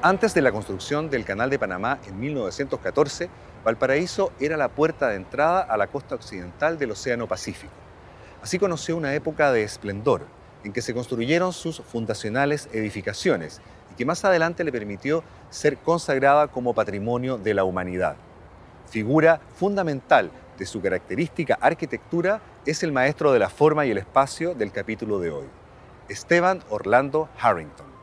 Antes de la construcción del Canal de Panamá en 1914, Valparaíso era la puerta de entrada a la costa occidental del Océano Pacífico. Así conoció una época de esplendor, en que se construyeron sus fundacionales edificaciones y que más adelante le permitió ser consagrada como Patrimonio de la Humanidad. Figura fundamental de su característica arquitectura es el maestro de la forma y el espacio del capítulo de hoy, Esteban Orlando Harrington.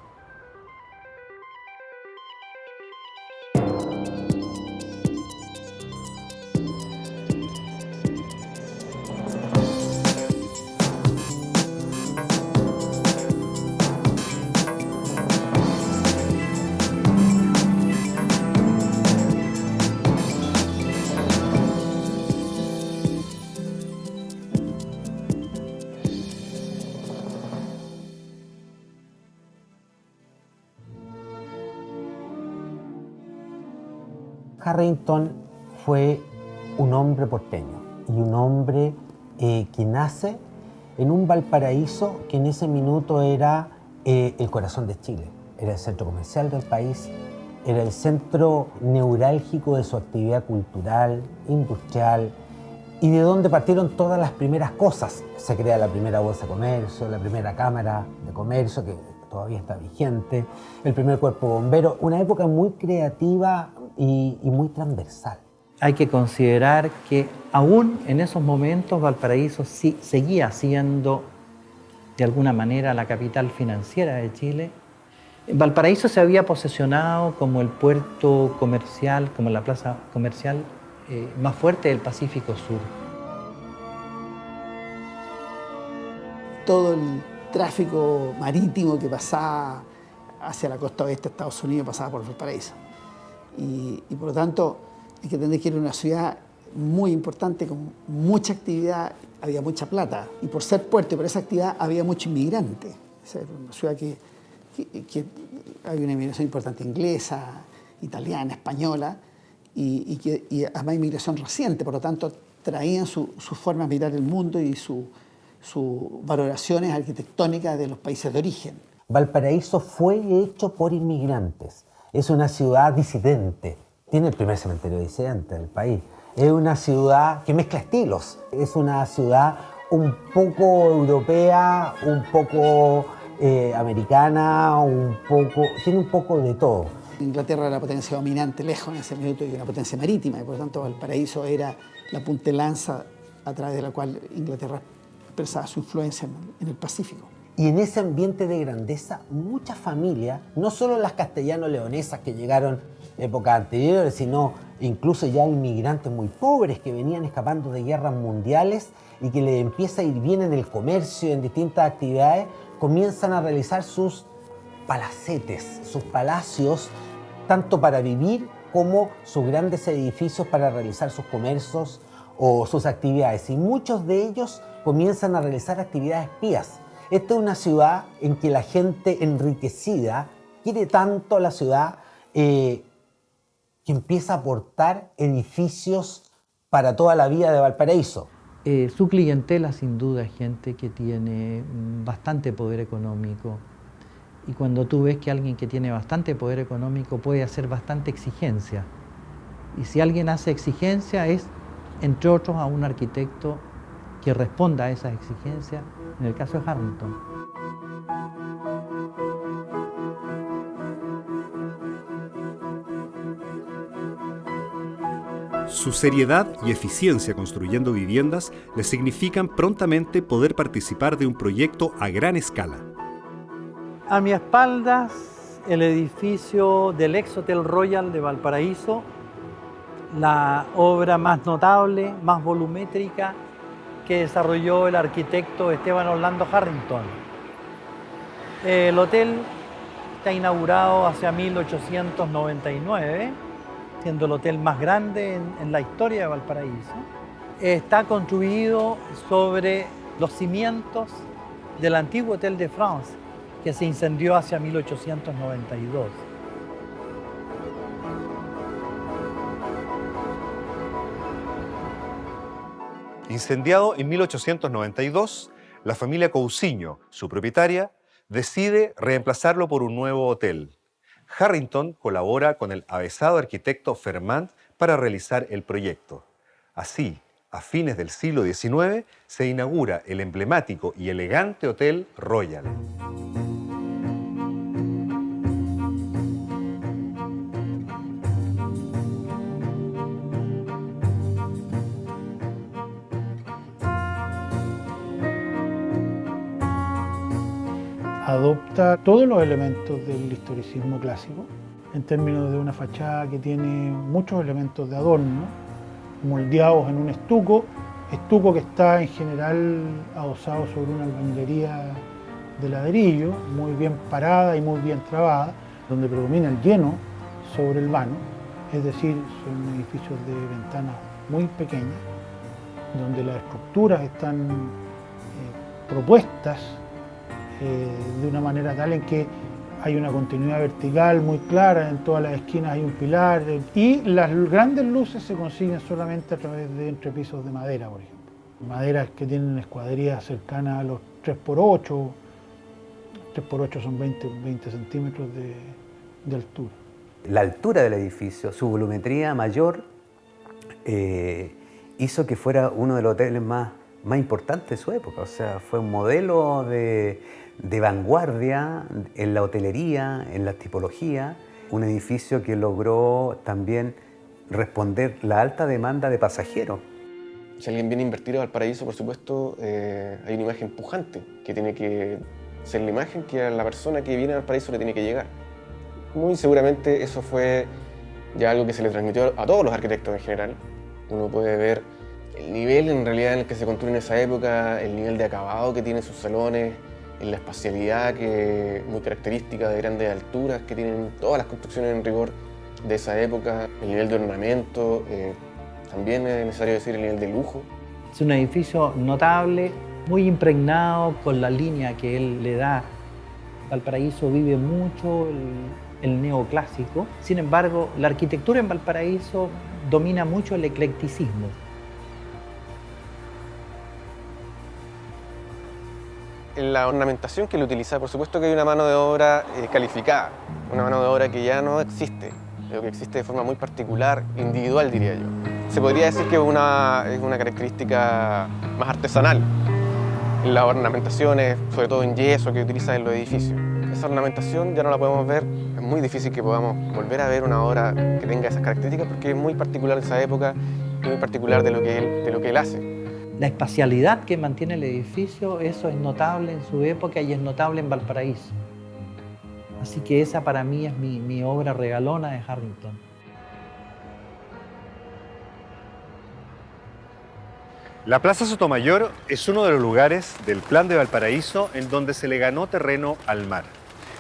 Harrington fue un hombre porteño y un hombre que nace en un Valparaíso que en ese minuto era el corazón de Chile. Era el centro comercial del país, era el centro neurálgico de su actividad cultural, industrial, y de donde partieron todas las primeras cosas. Se crea la primera bolsa de comercio, la primera cámara de comercio, que todavía está vigente, el primer cuerpo bombero, una época muy creativa y muy transversal. Hay que considerar que aún en esos momentos Valparaíso sí seguía siendo de alguna manera la capital financiera de Chile. Valparaíso se había posesionado como el puerto comercial, como la plaza comercial más fuerte del Pacífico Sur. Todo el tráfico marítimo que pasaba hacia la costa oeste de Estados Unidos pasaba por Valparaíso. Y por lo tanto hay que entender que era una ciudad muy importante, con mucha actividad, había mucha plata. Y por ser puerto y por esa actividad había mucho inmigrante. O sea, era una ciudad que había una inmigración importante inglesa, italiana, española, y además inmigración reciente. Por lo tanto, traían su forma de mirar el mundo y sus valoraciones arquitectónicas de los países de origen. Valparaíso fue hecho por inmigrantes. Es una ciudad disidente. Tiene el primer cementerio disidente del país. Es una ciudad que mezcla estilos. Es una ciudad un poco europea, un poco americana, tiene un poco de todo. Inglaterra era la potencia dominante lejos en ese minuto y una potencia marítima, y por lo tanto Valparaíso era la punta de lanza a través de la cual Inglaterra expresaba su influencia en el Pacífico. Y en ese ambiente de grandeza, muchas familias, no solo las castellano-leonesas que llegaron en épocas anteriores, sino incluso ya inmigrantes muy pobres que venían escapando de guerras mundiales y que les empieza a ir bien en el comercio, en distintas actividades, comienzan a realizar sus palacetes, sus palacios, tanto para vivir como sus grandes edificios para realizar sus comercios o sus actividades. Y muchos de ellos comienzan a realizar actividades pías. Esta es una ciudad en que la gente enriquecida quiere tanto a la ciudad que empieza a aportar edificios para toda la vida de Valparaíso. Su clientela sin duda es gente que tiene bastante poder económico. Y cuando tú ves que alguien que tiene bastante poder económico puede hacer bastante exigencia. Y si alguien hace exigencia es, entre otros, a un arquitecto que responda a esas exigencias, en el caso de Harrington. Su seriedad y eficiencia construyendo viviendas le significan prontamente poder participar de un proyecto a gran escala. A mi espaldas, el edificio del Ex Hotel Royal de Valparaíso, la obra más notable, más volumétrica que desarrolló el arquitecto Esteban Orlando Harrington. El hotel está inaugurado hacia 1899, siendo el hotel más grande en la historia de Valparaíso. Está construido sobre los cimientos del antiguo Hotel de France, que se incendió hacia 1892. Incendiado en 1892, la familia Cousiño, su propietaria, decide reemplazarlo por un nuevo hotel. Harrington colabora con el avezado arquitecto Fermant para realizar el proyecto. Así, a fines del siglo XIX, se inaugura el emblemático y elegante Hotel Royal. Adopta todos los elementos del historicismo clásico, en términos de una fachada que tiene muchos elementos de adorno, moldeados en un estuco que está en general adosado sobre una albañilería de ladrillo, muy bien parada y muy bien trabada, donde predomina el lleno sobre el vano, es decir, son edificios de ventanas muy pequeñas, donde las estructuras están propuestas de una manera tal en que hay una continuidad vertical muy clara, en todas las esquinas hay un pilar y las grandes luces se consiguen solamente a través de entrepisos de madera, por ejemplo. Maderas que tienen escuadrías cercanas a los 3x8, 3x8 son 20 centímetros de altura. La altura del edificio, su volumetría mayor, hizo que fuera uno de los hoteles más importantes de su época. O sea, fue un modelo de vanguardia en la hotelería, en la tipología, un edificio que logró también responder la alta demanda de pasajeros. Si alguien viene a invertir a Valparaíso, por supuesto, hay una imagen pujante, que tiene que ser la imagen que a la persona que viene a Valparaíso le tiene que llegar. Muy seguramente eso fue ya algo que se le transmitió a todos los arquitectos en general. Uno puede ver el nivel en realidad en el que se construye en esa época, el nivel de acabado que tienen sus salones, en la espacialidad que muy característica de grandes alturas que tienen todas las construcciones en rigor de esa época, el nivel de ornamento, también es necesario decir el nivel de lujo. Es un edificio notable, muy impregnado con la línea que él le da. Valparaíso vive mucho el neoclásico, sin embargo, la arquitectura en Valparaíso domina mucho el eclecticismo. En la ornamentación que él utiliza, por supuesto que hay una mano de obra calificada, una mano de obra que ya no existe, pero que existe de forma muy particular, individual diría yo. Se podría decir que es una característica más artesanal en las ornamentaciones, sobre todo en yeso que utiliza en los edificios. Esa ornamentación ya no la podemos ver, es muy difícil que podamos volver a ver una obra que tenga esas características porque es muy particular de esa época y muy particular de lo que él hace. La espacialidad que mantiene el edificio, eso es notable en su época y es notable en Valparaíso. Así que esa para mí es mi obra regalona de Harrington. La Plaza Sotomayor es uno de los lugares del Plan de Valparaíso en donde se le ganó terreno al mar.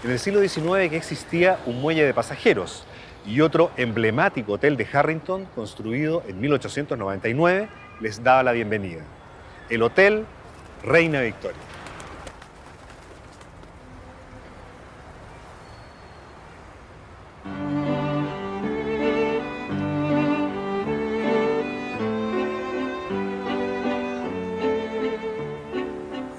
En el siglo XIX que existía un muelle de pasajeros y otro emblemático hotel de Harrington construido en 1899 les daba la bienvenida. El Hotel Reina Victoria.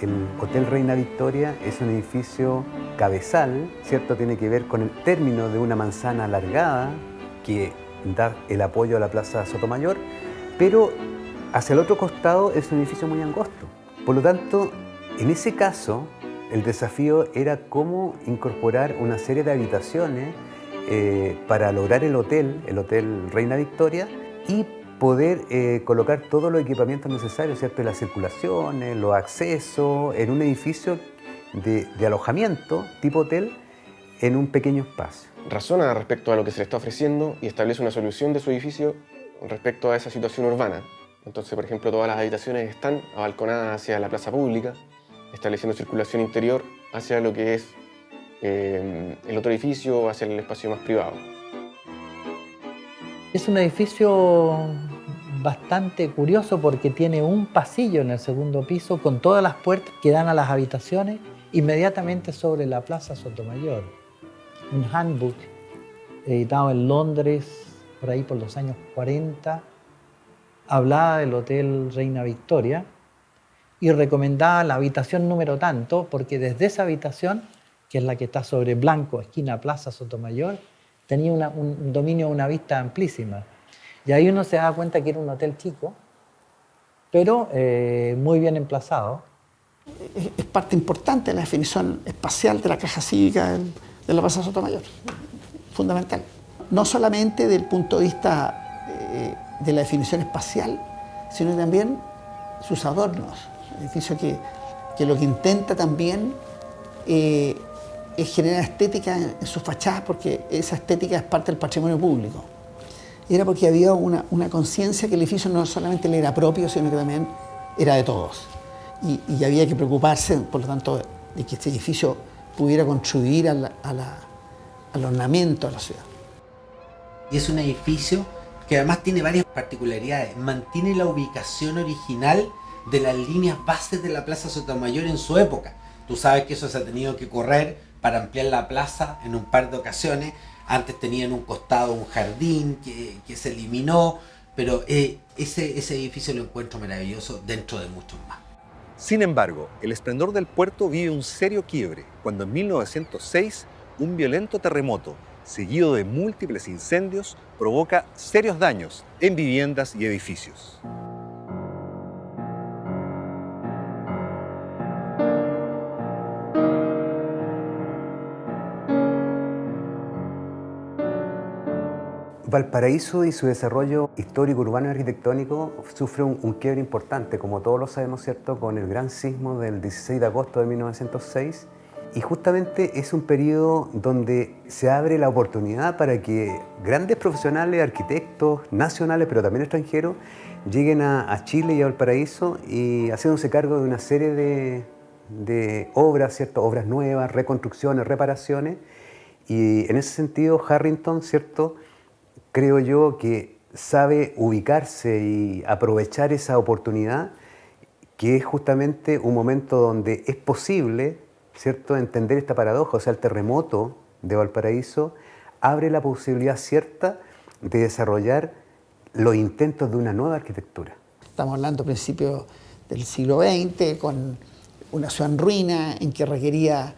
El Hotel Reina Victoria es un edificio cabezal, ¿cierto? Tiene que ver con el término de una manzana alargada que da el apoyo a la Plaza Sotomayor, pero hacia el otro costado es un edificio muy angosto. Por lo tanto, en ese caso, el desafío era cómo incorporar una serie de habitaciones para lograr el Hotel Reina Victoria y poder colocar todos los equipamientos necesarios, ¿cierto? Las circulaciones, los accesos, en un edificio de alojamiento tipo hotel en un pequeño espacio. Razona respecto a lo que se le está ofreciendo y establece una solución de su edificio respecto a esa situación urbana. Entonces, por ejemplo, todas las habitaciones están abalconadas hacia la plaza pública, estableciendo circulación interior hacia lo que es el otro edificio o hacia el espacio más privado. Es un edificio bastante curioso porque tiene un pasillo en el segundo piso con todas las puertas que dan a las habitaciones inmediatamente sobre la Plaza Sotomayor. Un handbook editado en Londres por ahí por los años 40 hablaba del Hotel Reina Victoria y recomendaba la habitación número tanto porque desde esa habitación, que es la que está sobre Blanco, esquina Plaza Sotomayor, tenía un dominio, una vista amplísima. Y ahí uno se da cuenta que era un hotel chico, pero muy bien emplazado. Es parte importante de la definición espacial de la caja cívica de la Plaza Sotomayor, fundamental. No solamente desde el punto de vista de la definición espacial, sino también sus adornos. Un edificio que lo que intenta también es generar estética en sus fachadas, porque esa estética es parte del patrimonio público. Y era porque había una conciencia que el edificio no solamente le era propio, sino que también era de todos. Y había que preocuparse, por lo tanto, de que este edificio pudiera contribuir al ornamento de la ciudad. Y es un edificio que además tiene varias particularidades. Mantiene la ubicación original de las líneas bases de la Plaza Sotomayor en su época. Tú sabes que eso se ha tenido que correr para ampliar la plaza en un par de ocasiones. Antes tenía en un costado un jardín que se eliminó, pero ese edificio lo encuentro maravilloso dentro de muchos más. Sin embargo, el esplendor del puerto vive un serio quiebre cuando en 1906 un violento terremoto, seguido de múltiples incendios, provoca serios daños en viviendas y edificios. Valparaíso y su desarrollo histórico, urbano y arquitectónico sufre un quiebre importante, como todos lo sabemos, ¿cierto?, con el gran sismo del 16 de agosto de 1906. Y justamente es un periodo donde se abre la oportunidad para que grandes profesionales, arquitectos nacionales, pero también extranjeros, lleguen a Chile y a Valparaíso y haciéndose cargo de una serie de obras, ¿cierto?, obras nuevas, reconstrucciones, reparaciones. Y en ese sentido, Harrington, ¿cierto?, creo yo que sabe ubicarse y aprovechar esa oportunidad, que es justamente un momento donde es posible, ¿cierto?, entender esta paradoja. O sea, el terremoto de Valparaíso abre la posibilidad cierta de desarrollar los intentos de una nueva arquitectura. Estamos hablando a principios del siglo XX, con una ciudad en ruina, en que requería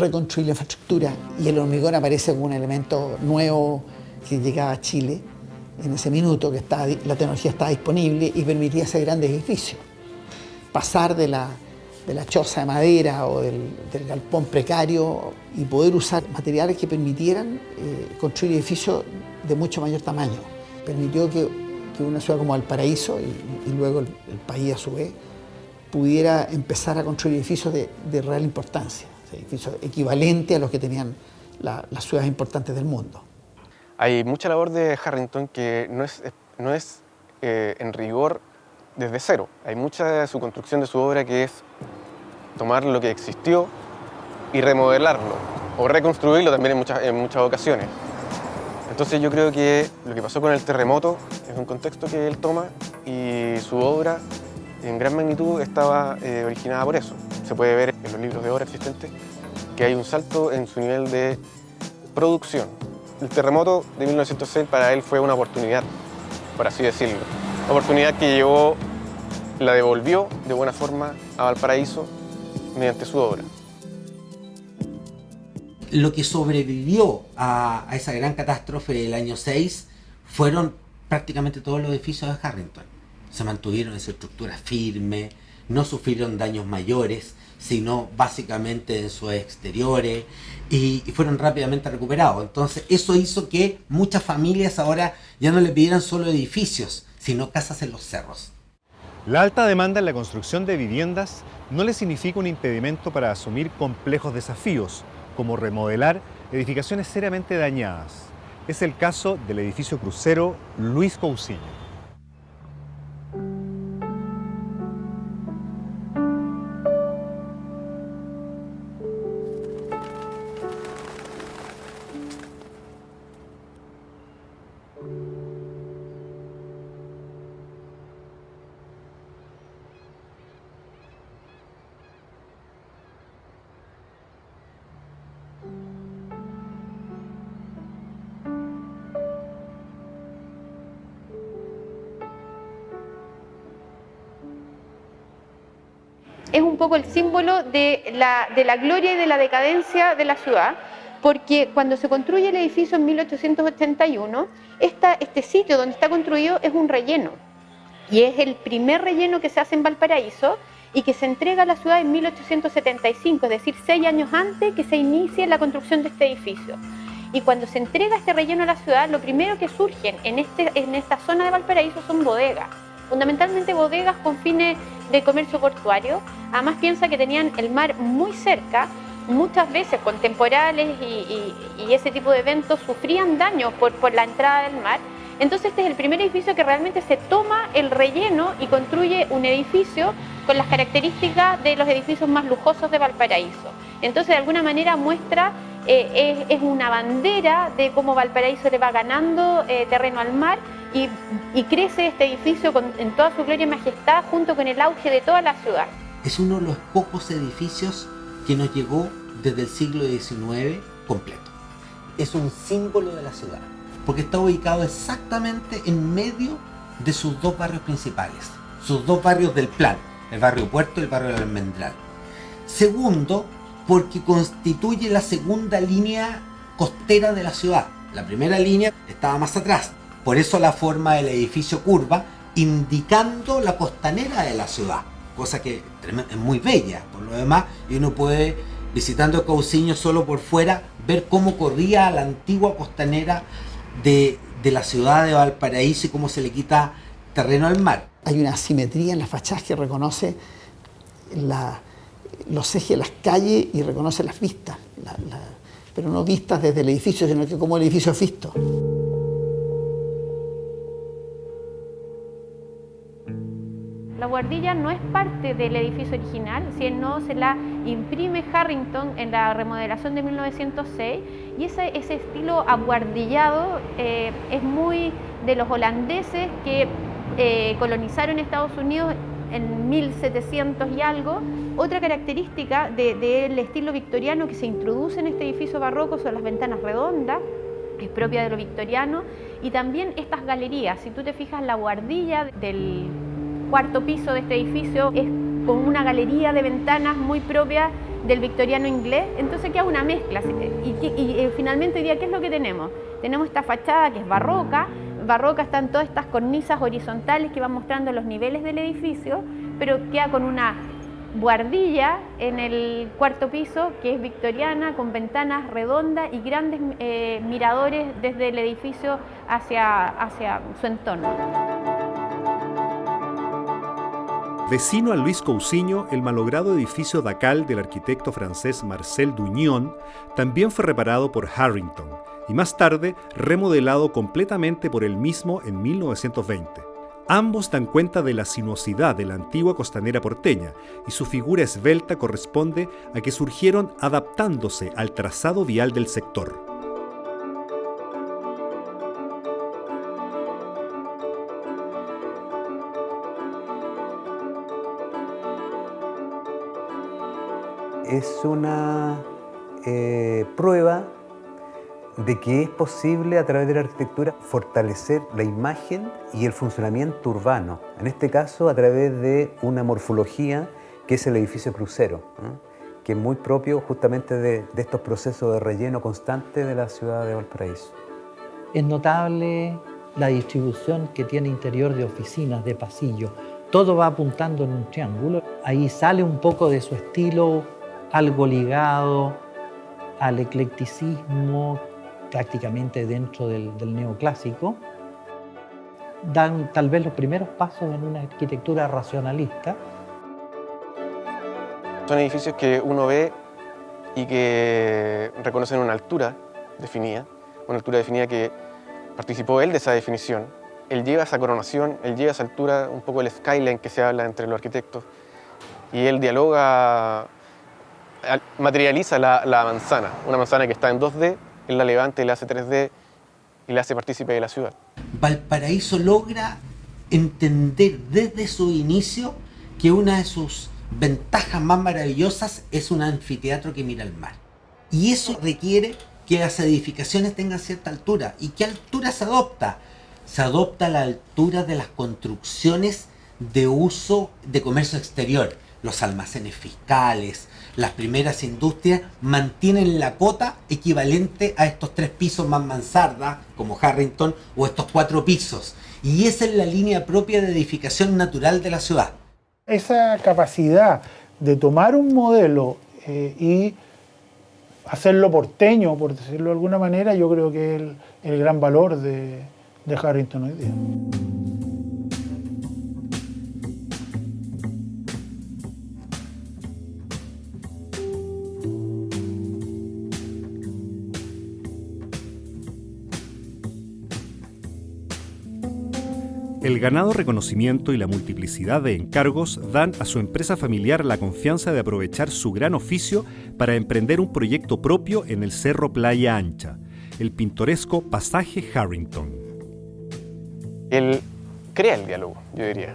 reconstruir la infraestructura, y el hormigón aparece como un elemento nuevo que llegaba a Chile en ese minuto, que la tecnología estaba disponible y permitía hacer grandes edificios. Pasar de la choza de madera o del galpón precario y poder usar materiales que permitieran construir edificios de mucho mayor tamaño. Permitió que una ciudad como Valparaíso y luego el país a su vez pudiera empezar a construir edificios de real importancia, edificios equivalentes a los que tenían las ciudades importantes del mundo. Hay mucha labor de Harrington que no es en rigor desde cero. Hay mucha de su construcción de su obra que es tomar lo que existió y remodelarlo, o reconstruirlo también en muchas ocasiones. Entonces yo creo que lo que pasó con el terremoto es un contexto que él toma, y su obra en gran magnitud estaba originada por eso. Se puede ver en los libros de obra existentes que hay un salto en su nivel de producción. El terremoto de 1906 para él fue una oportunidad, por así decirlo. Una oportunidad que la devolvió de buena forma a Valparaíso mediante su obra. Lo que sobrevivió a esa gran catástrofe del año 6 fueron prácticamente todos los edificios de Harrington. Se mantuvieron en su estructura firme, no sufrieron daños mayores, sino básicamente en sus exteriores, y fueron rápidamente recuperados. Entonces eso hizo que muchas familias ahora ya no le pidieran solo edificios, sino casas en los cerros. La alta demanda en la construcción de viviendas no le significa un impedimento para asumir complejos desafíos, como remodelar edificaciones seriamente dañadas. Es el caso del edificio crucero Luis Cousiño. Es un poco el símbolo de la gloria y de la decadencia de la ciudad, porque cuando se construye el edificio en 1881, este sitio donde está construido es un relleno, y es el primer relleno que se hace en Valparaíso y que se entrega a la ciudad en 1875, es decir, 6 años antes que se inicie la construcción de este edificio. Y cuando se entrega este relleno a la ciudad, lo primero que surgen en esta zona de Valparaíso son bodegas, fundamentalmente bodegas con fines de comercio portuario. Además, piensa que tenían el mar muy cerca, muchas veces con temporales y ese tipo de eventos sufrían daños por la entrada del mar. Entonces este es el primer edificio que realmente se toma el relleno y construye un edificio con las características de los edificios más lujosos de Valparaíso. Entonces de alguna manera muestra, es una bandera de cómo Valparaíso le va ganando terreno al mar y crece este edificio en toda su gloria y majestad junto con el auge de toda la ciudad. Es uno de los pocos edificios que nos llegó desde el siglo XIX completo. Es un símbolo de la ciudad, porque está ubicado exactamente en medio de sus dos barrios principales, sus dos barrios del Plan, el barrio Puerto y el barrio del Almendral. Segundo, porque constituye la segunda línea costera de la ciudad. La primera línea estaba más atrás, por eso la forma del edificio curva, indicando la costanera de la ciudad, cosa que es muy bella por lo demás, y uno puede, visitando Cauciño solo por fuera, ver cómo corría la antigua costanera de la ciudad de Valparaíso y cómo se le quita terreno al mar. Hay una asimetría en las fachadas que reconoce los ejes de las calles y reconoce las vistas, pero no vistas desde el edificio, sino que como el edificio es visto. La buhardilla no es parte del edificio original, sino se la imprime Harrington en la remodelación de 1906, y ese estilo abuhardillado es muy de los holandeses que colonizaron Estados Unidos en 1700 y algo. Otra característica del estilo victoriano que se introduce en este edificio barroco son las ventanas redondas, es propia de lo victoriano, y también estas galerías. Si tú te fijas, la buhardilla del cuarto piso de este edificio es con una galería de ventanas muy propia del victoriano inglés, entonces queda una mezcla. Y finalmente hoy día, ¿qué es lo que tenemos? Tenemos esta fachada que es barroca están todas estas cornisas horizontales que van mostrando los niveles del edificio, pero queda con una buhardilla en el cuarto piso que es victoriana, con ventanas redondas y grandes miradores desde el edificio hacia su entorno. Vecino a Luis Cousiño, el malogrado edificio Dacal del arquitecto francés Marcel Dugnon también fue reparado por Harrington y más tarde remodelado completamente por él mismo en 1920. Ambos dan cuenta de la sinuosidad de la antigua costanera porteña y su figura esbelta corresponde a que surgieron adaptándose al trazado vial del sector. Es una prueba de que es posible a través de la arquitectura fortalecer la imagen y el funcionamiento urbano, en este caso a través de una morfología que es el edificio crucero, que es muy propio justamente de estos procesos de relleno constante de la ciudad de Valparaíso. Es notable la distribución que tiene interior de oficinas, de pasillos. Todo va apuntando en un triángulo. Ahí sale un poco de su estilo, algo ligado al eclecticismo, prácticamente dentro del neoclásico. Dan tal vez los primeros pasos en una arquitectura racionalista. Son edificios que uno ve y que reconocen una altura definida que participó él de esa definición. Él lleva esa coronación, él lleva esa altura, un poco el skyline que se habla entre los arquitectos, y él dialoga, materializa la manzana, una manzana que está en 2D, él la levanta y la hace 3D y la hace partícipe de la ciudad. Valparaíso logra entender desde su inicio que una de sus ventajas más maravillosas es un anfiteatro que mira al mar. Y eso requiere que las edificaciones tengan cierta altura. ¿Y qué altura se adopta? Se adopta la altura de las construcciones de uso de comercio exterior. los almacenes fiscales, las primeras industrias, mantienen la cota equivalente a estos 3 pisos más mansarda, como Harrington, o estos 4 pisos. Y esa es la línea propia de edificación natural de la ciudad. Esa capacidad de tomar un modelo y hacerlo porteño, por decirlo de alguna manera, yo creo que es el gran valor de Harrington hoy día. El ganado reconocimiento y la multiplicidad de encargos dan a su empresa familiar la confianza de aprovechar su gran oficio para emprender un proyecto propio en el Cerro Playa Ancha, el pintoresco Pasaje Harrington. Él crea el diálogo, yo diría,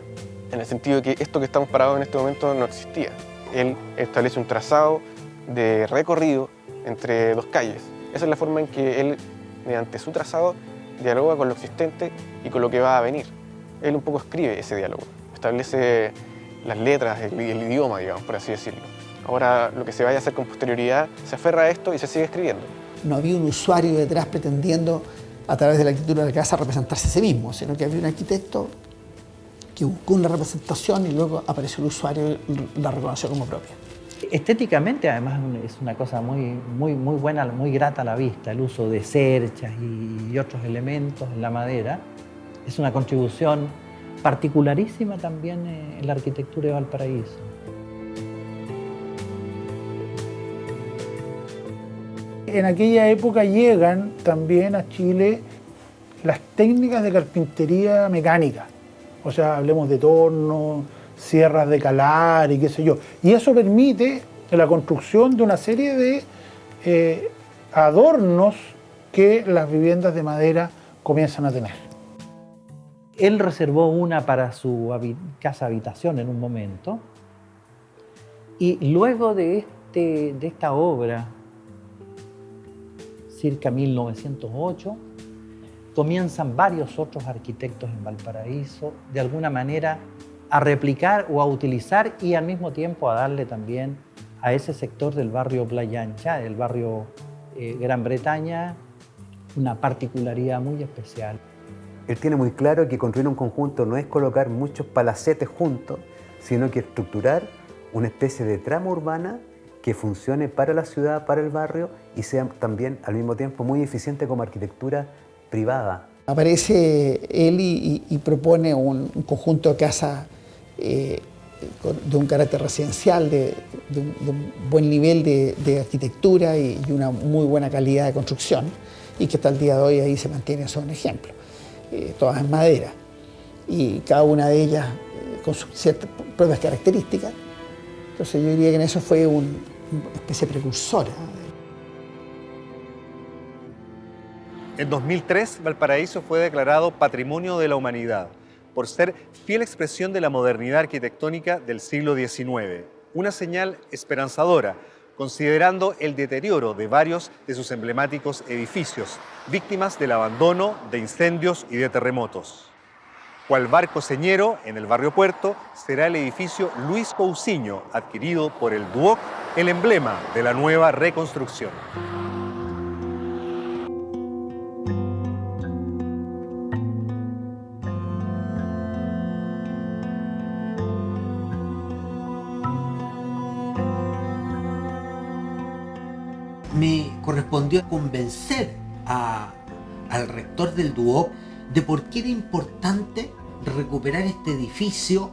en el sentido de que esto que estamos parados en este momento no existía. Él establece un trazado de recorrido entre 2 calles. Esa es la forma en que él, mediante su trazado, dialoga con lo existente y con lo que va a venir. Él un poco escribe ese diálogo, establece las letras, el idioma, digamos, por así decirlo. Ahora lo que se vaya a hacer con posterioridad se aferra a esto y se sigue escribiendo. No había un usuario detrás pretendiendo a través de la arquitectura de la casa representarse a sí mismo, sino que había un arquitecto que buscó una representación y luego apareció el usuario y la reconoció como propia. Estéticamente, además, es una cosa muy buena, muy grata a la vista. El uso de cerchas y otros elementos en la madera es una contribución particularísima también en la arquitectura de Valparaíso. En aquella época llegan también a Chile las técnicas de carpintería mecánica. O sea, hablemos de tornos, sierras de calar y qué sé yo. Y eso permite la construcción de una serie de adornos que las viviendas de madera comienzan a tener. Él reservó una para su casa habitación en un momento, y luego de esta obra, circa 1908, comienzan varios otros arquitectos en Valparaíso, de alguna manera, a replicar o a utilizar y al mismo tiempo a darle también a ese sector del barrio Playa Ancha, del barrio Gran Bretaña, una particularidad muy especial. Él tiene muy claro que construir un conjunto no es colocar muchos palacetes juntos, sino que estructurar una especie de trama urbana que funcione para la ciudad, para el barrio, y sea también al mismo tiempo muy eficiente como arquitectura privada. Aparece él y propone un conjunto de casas de un carácter residencial, de un buen nivel de arquitectura y una muy buena calidad de construcción, y que hasta el día de hoy ahí se mantiene, son ejemplos. Todas en madera, y cada una de ellas con sus ciertas propias características. Entonces yo diría que en eso fue una especie de precursora. En 2003, Valparaíso fue declarado Patrimonio de la Humanidad por ser fiel expresión de la modernidad arquitectónica del siglo XIX, una señal esperanzadora, considerando el deterioro de varios de sus emblemáticos edificios, víctimas del abandono, de incendios y de terremotos. Cual barco señero en el barrio Puerto será el edificio Luis Cousiño, adquirido por el Duoc, el emblema de la nueva reconstrucción. Me correspondió convencer al rector del Duoc de por qué era importante recuperar este edificio,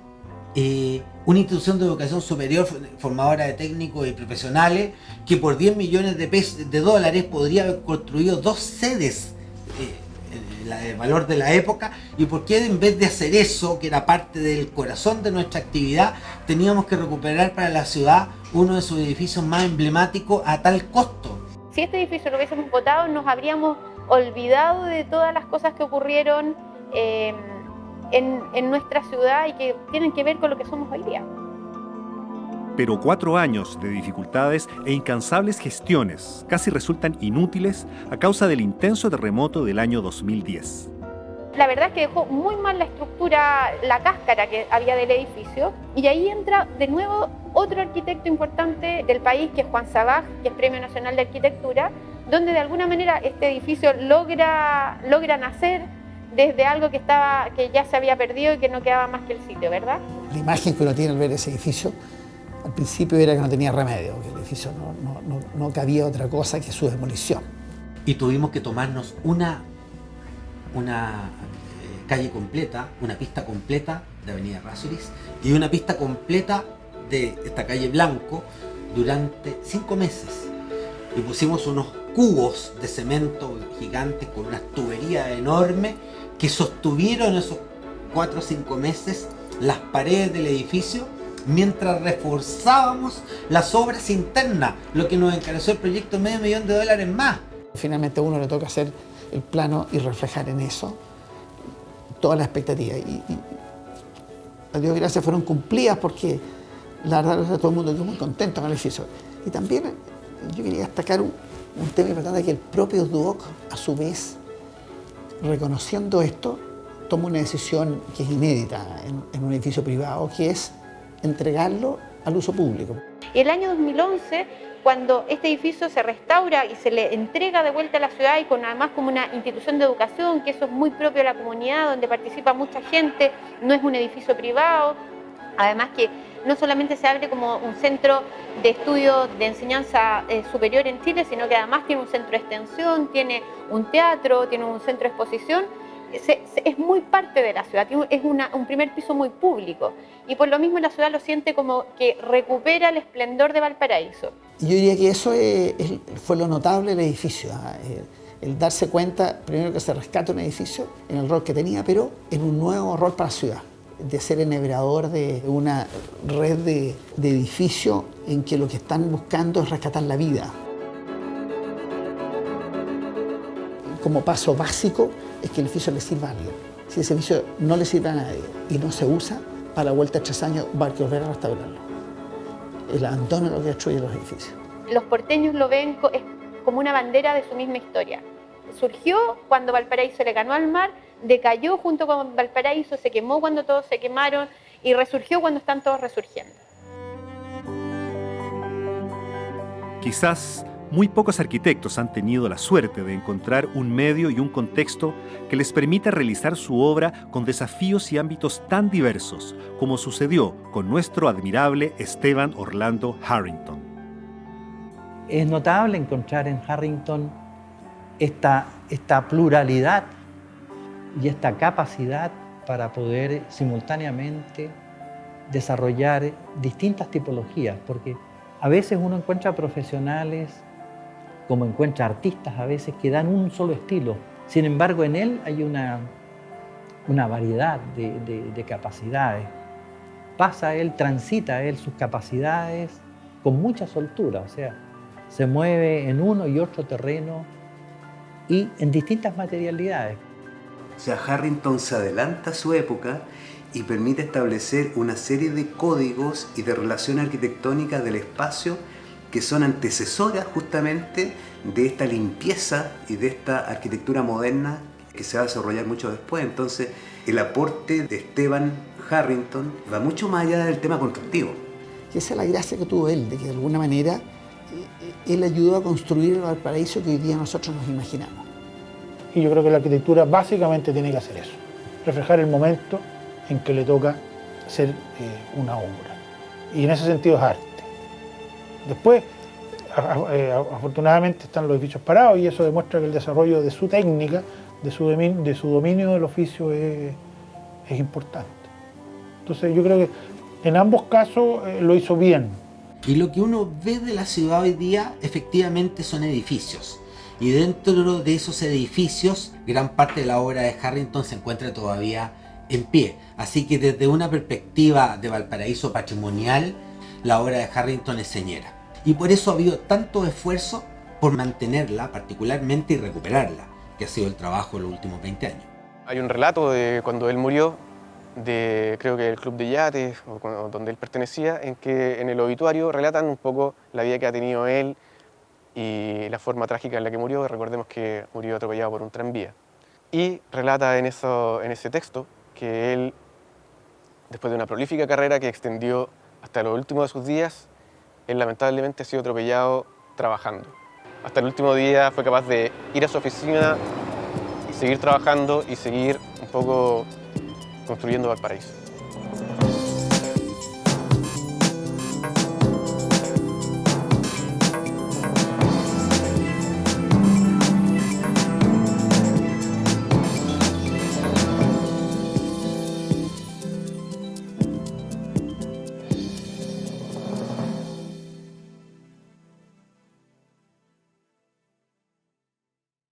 una institución de educación superior formadora de técnicos y profesionales que por 10 millones de dólares podría haber construido 2 sedes, el valor de la época, y por qué en vez de hacer eso, que era parte del corazón de nuestra actividad, teníamos que recuperar para la ciudad uno de sus edificios más emblemáticos a tal costo. Si este edificio lo hubiésemos votado, nos habríamos olvidado de todas las cosas que ocurrieron en nuestra ciudad y que tienen que ver con lo que somos hoy día. Pero 4 años de dificultades e incansables gestiones casi resultan inútiles a causa del intenso terremoto del año 2010. La verdad es que dejó muy mal la estructura, la cáscara que había del edificio, y ahí entra de nuevo otro arquitecto importante del país, que es Juan Sabaj, que es Premio Nacional de Arquitectura, donde de alguna manera este edificio logra nacer desde algo que ya se había perdido y que no quedaba más que el sitio, ¿verdad? La imagen que uno tiene al ver ese edificio, al principio era que no tenía remedio, que el edificio no cabía otra cosa que su demolición. Y tuvimos que tomarnos una calle completa, una pista completa de Avenida Errázuriz y una pista completa de esta calle Blanco durante 5 meses. Y pusimos unos cubos de cemento gigantes con unas tuberías enormes que sostuvieron esos 4 o 5 meses las paredes del edificio mientras reforzábamos las obras internas, lo que nos encareció el proyecto $500,000 más. Finalmente a uno le toca hacer el plano y reflejar en eso todas las expectativas. Y a Dios gracias fueron cumplidas, porque la verdad todo el mundo quedó muy contento con el edificio. Y también yo quería destacar un tema importante, que el propio Duoc, a su vez, reconociendo esto, toma una decisión que es inédita en un edificio privado, que es entregarlo al uso público. Y el año 2011, cuando este edificio se restaura y se le entrega de vuelta a la ciudad, y además como una institución de educación, que eso es muy propio de la comunidad, donde participa mucha gente, no es un edificio privado, además que no solamente se abre como un centro de estudio de enseñanza superior en Chile, sino que además tiene un centro de extensión, tiene un teatro, tiene un centro de exposición. Es muy parte de la ciudad, es un primer piso muy público, y por lo mismo la ciudad lo siente como que recupera el esplendor de Valparaíso. Y yo diría que eso fue lo notable del edificio, el darse cuenta, primero, que se rescata un edificio en el rol que tenía, pero en un nuevo rol para la ciudad, de ser enhebrador de una red de edificios en que lo que están buscando es rescatar la vida. Como paso básico es que el edificio le sirva a alguien. Si ese edificio no le sirve a nadie y no se usa, para la vuelta de 3 años va a haber que volver a restaurarlo. El abandono es lo que destruye los edificios. Los porteños lo ven como una bandera de su misma historia. Surgió cuando Valparaíso le ganó al mar, decayó junto con Valparaíso, se quemó cuando todos se quemaron y resurgió cuando están todos resurgiendo. Quizás muy pocos arquitectos han tenido la suerte de encontrar un medio y un contexto que les permita realizar su obra con desafíos y ámbitos tan diversos como sucedió con nuestro admirable Esteban Orlando Harrington. Es notable encontrar en Harrington esta pluralidad y esta capacidad para poder simultáneamente desarrollar distintas tipologías, porque a veces uno encuentra profesionales, como encuentra artistas a veces, que dan un solo estilo. Sin embargo, en él hay una variedad de capacidades. Transita él sus capacidades con mucha soltura, o sea, se mueve en uno y otro terreno y en distintas materialidades. O sea, Harrington se adelanta a su época y permite establecer una serie de códigos y de relaciones arquitectónicas del espacio que son antecesoras justamente de esta limpieza y de esta arquitectura moderna que se va a desarrollar mucho después. Entonces, el aporte de Esteban Harrington va mucho más allá del tema constructivo. Esa es la gracia que tuvo él, de que de alguna manera él ayudó a construir el Valparaíso que hoy día nosotros nos imaginamos. Y yo creo que la arquitectura básicamente tiene que hacer eso, reflejar el momento en que le toca hacer una obra. Y en ese sentido es arte. Después, afortunadamente están los edificios parados y eso demuestra que el desarrollo de su técnica, de su dominio del oficio es importante. Entonces yo creo que en ambos casos lo hizo bien. Y lo que uno ve de la ciudad hoy día efectivamente son edificios. Y dentro de esos edificios, gran parte de la obra de Harrington se encuentra todavía en pie. Así que desde una perspectiva de Valparaíso patrimonial, la obra de Harrington es señera. Y por eso ha habido tanto esfuerzo por mantenerla particularmente y recuperarla, que ha sido el trabajo de los últimos 20 años. Hay un relato de cuando él murió, creo que el club de yates, donde él pertenecía, en que en el obituario relatan un poco la vida que ha tenido él y la forma trágica en la que murió. Recordemos que murió atropellado por un tranvía. Y relata en ese texto que él, después de una prolífica carrera que extendió hasta lo último de sus días, él lamentablemente ha sido atropellado trabajando. Hasta el último día fue capaz de ir a su oficina y seguir trabajando y seguir un poco construyendo Valparaíso.